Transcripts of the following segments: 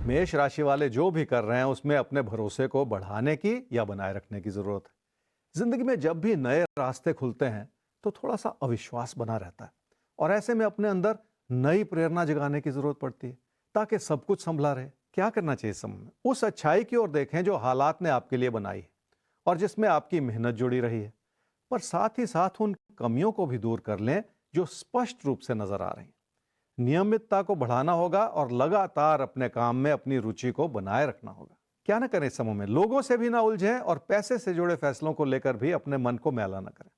मेष राशि वाले जो भी कर रहे हैं उसमें अपने भरोसे को बढ़ाने की या बनाए रखने की जरूरत है। जिंदगी में जब भी नए रास्ते खुलते हैं तो थोड़ा सा अविश्वास बना रहता है और ऐसे में अपने अंदर नई प्रेरणा जगाने की जरूरत पड़ती है ताकि सब कुछ संभला रहे। क्या करना चाहिए इस समय में? उस अच्छाई की ओर देखें जो हालात ने आपके लिए बनाई है और जिसमें आपकी मेहनत जुड़ी रही है, पर साथ ही साथ उन कमियों को भी दूर कर लें जो स्पष्ट रूप से नजर आ रही हैं। नियमितता को बढ़ाना होगा और लगातार अपने काम में अपनी रुचि को बनाए रखना होगा। क्या ना करें इस समय में? लोगों से भी ना उलझें और पैसे से जुड़े फैसलों को लेकर भी अपने मन को मैला ना करें,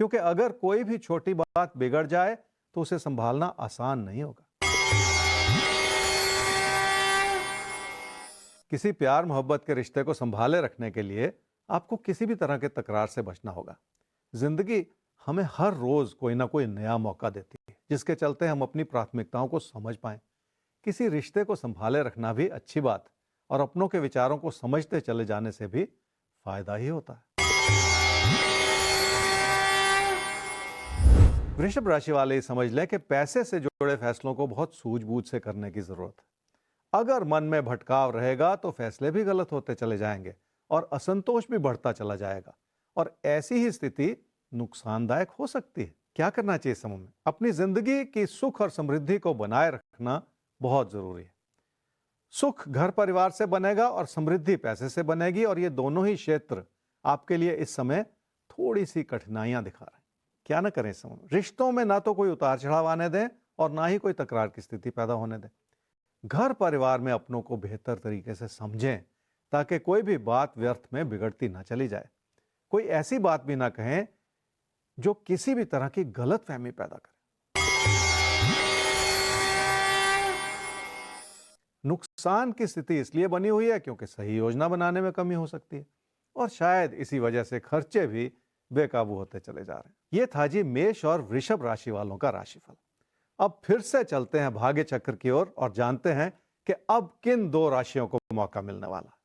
क्योंकि अगर कोई भी छोटी बात बिगड़ जाए तो उसे संभालना आसान नहीं होगा। किसी प्यार मोहब्बत के रिश्ते को संभाले रखने के लिए आपको किसी भी तरह के तकरार से बचना होगा। जिंदगी हमें हर रोज कोई ना कोई नया मौका देती है जिसके चलते हम अपनी प्राथमिकताओं को समझ पाएं। किसी रिश्ते को संभाले रखना भी अच्छी बात और अपनों के विचारों को समझते चले जाने से भी फायदा ही होता है। वृषभ राशि वाले ये समझ लें कि पैसे से जुड़े फैसलों को बहुत सूझबूझ से करने की जरूरत है। अगर मन में भटकाव रहेगा तो फैसले भी गलत होते चले जाएंगे और असंतोष भी बढ़ता चला जाएगा और ऐसी ही स्थिति नुकसानदायक हो सकती है। क्या करना चाहिए समय में? अपनी जिंदगी की सुख और समृद्धि को बनाए रखना बहुत जरूरी है। सुख घर परिवार से बनेगा और समृद्धि पैसे से बनेगी और ये दोनों ही क्षेत्र आपके लिए इस समय थोड़ी सी कठिनाइयां दिखा रहे हैं। क्या ना करें इस समय में? रिश्तों में ना तो कोई उतार चढ़ाव आने दें और ना ही कोई तकरार की स्थिति पैदा होने दें। घर परिवार में अपनों को बेहतर तरीके से समझें ताकि कोई भी बात व्यर्थ में बिगड़ती ना चली जाए। कोई ऐसी बात भी ना कहें जो किसी भी तरह की गलतफहमी पैदा करे। नुकसान की स्थिति इसलिए बनी हुई है क्योंकि सही योजना बनाने में कमी हो सकती है और शायद इसी वजह से खर्चे भी बेकाबू होते चले जा रहे हैं। ये था जी मेष और वृषभ राशि वालों का राशिफल। अब फिर से चलते हैं भाग्य चक्र की ओर और जानते हैं कि अब किन दो राशियों को मौका मिलने वाला है।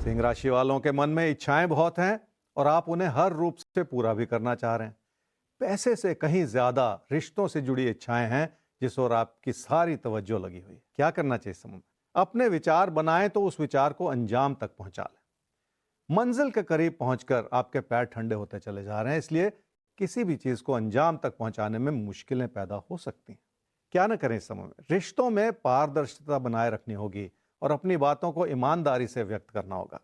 सिंह राशि वालों के मन में इच्छाएं बहुत हैं और आप उन्हें हर रूप से पूरा भी करना चाह रहे हैं। पैसे से कहीं ज्यादा रिश्तों से जुड़ी इच्छाएं हैं जिस ओर आपकी सारी तवज्जो लगी हुई है। क्या करना चाहिए इस समय? अपने विचार बनाएं तो उस विचार को अंजाम तक पहुंचा लें। मंजिल के करीब पहुंचकर आपके पैर ठंडे होते चले जा रहे हैं, इसलिए किसी भी चीज को अंजाम तक पहुंचाने में मुश्किलें पैदा हो सकती हैं। क्या ना करें इस समय में? रिश्तों में पारदर्शिता बनाए रखनी होगी और अपनी बातों को ईमानदारी से व्यक्त करना होगा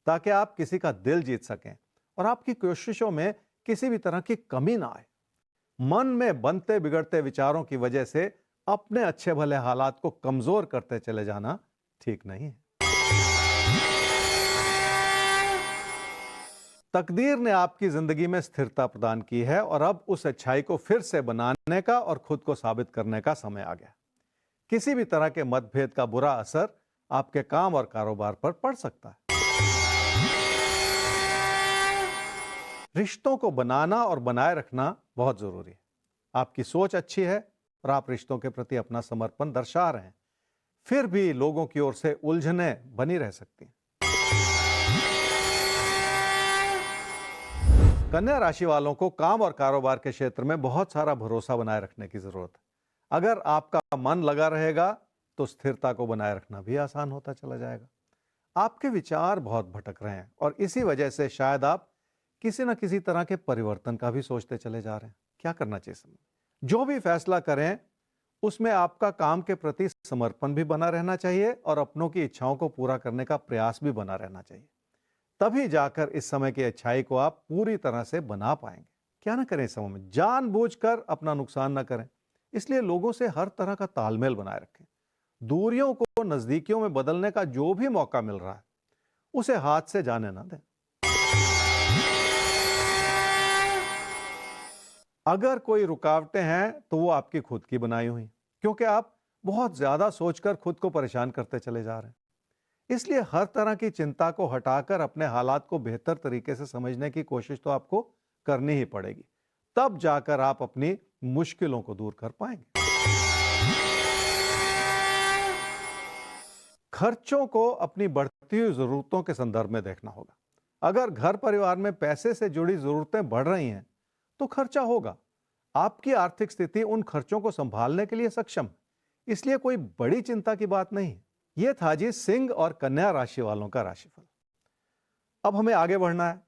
ताकि आप किसी का दिल जीत सकें और आपकी कोशिशों में किसी भी तरह की कमी ना आए। मन में बनते बिगड़ते विचारों की वजह से अपने अच्छे भले हालात को कमजोर करते चले जाना ठीक नहीं है। तकदीर ने आपकी जिंदगी में स्थिरता प्रदान की है और अब उस अच्छाई को फिर से बनाने का और खुद को साबित करने का समय आ गया। किसी भी तरह के मतभेद का बुरा असर आपके काम और कारोबार पर पड़ सकता है। रिश्तों को बनाना और बनाए रखना बहुत जरूरी है। आपकी सोच अच्छी है और आप रिश्तों के प्रति अपना समर्पण दर्शा रहे हैं, फिर भी लोगों की ओर से उलझने बनी रह सकती हैं। कन्या राशि वालों को काम और कारोबार के क्षेत्र में बहुत सारा भरोसा बनाए रखने की जरूरत है। अगर आपका मन लगा रहेगा तो स्थिरता को बनाए रखना भी आसान होता चला जाएगा। आपके विचार बहुत भटक रहे हैं और इसी वजह से शायद आप किसी न किसी तरह के परिवर्तन का भी सोचते चले जा रहे हैं। क्या करना चाहिए समय? जो भी फैसला करें उसमें आपका काम के प्रति समर्पण भी बना रहना चाहिए और अपनों की इच्छाओं को पूरा करने का प्रयास भी बना रहना चाहिए। तभी जाकर इस समय की अच्छाई को आप पूरी तरह से बना पाएंगे। क्या ना करें इस समय में? जानबूझकर अपना नुकसान ना करें, इसलिए लोगों से हर तरह का तालमेल बनाए रखें। दूरियों को नजदीकियों में बदलने का जो भी मौका मिल रहा है उसे हाथ से जाने ना दें। अगर कोई रुकावटें हैं तो वो आपकी खुद की बनाई हुई, क्योंकि आप बहुत ज्यादा सोचकर खुद को परेशान करते चले जा रहे हैं। इसलिए हर तरह की चिंता को हटाकर अपने हालात को बेहतर तरीके से समझने की कोशिश तो आपको करनी ही पड़ेगी। तब जाकर आप अपनी मुश्किलों को दूर कर पाएंगे। खर्चों को अपनी बढ़ती हुई जरूरतों के संदर्भ में देखना होगा। अगर घर परिवार में पैसे से जुड़ी जरूरतें बढ़ रही हैं, तो खर्चा होगा। आपकी आर्थिक स्थिति उन खर्चों को संभालने के लिए सक्षम है, इसलिए कोई बड़ी चिंता की बात नहीं है। यह था जी सिंह और कन्या राशि वालों का राशिफल। अब हमें आगे बढ़ना है।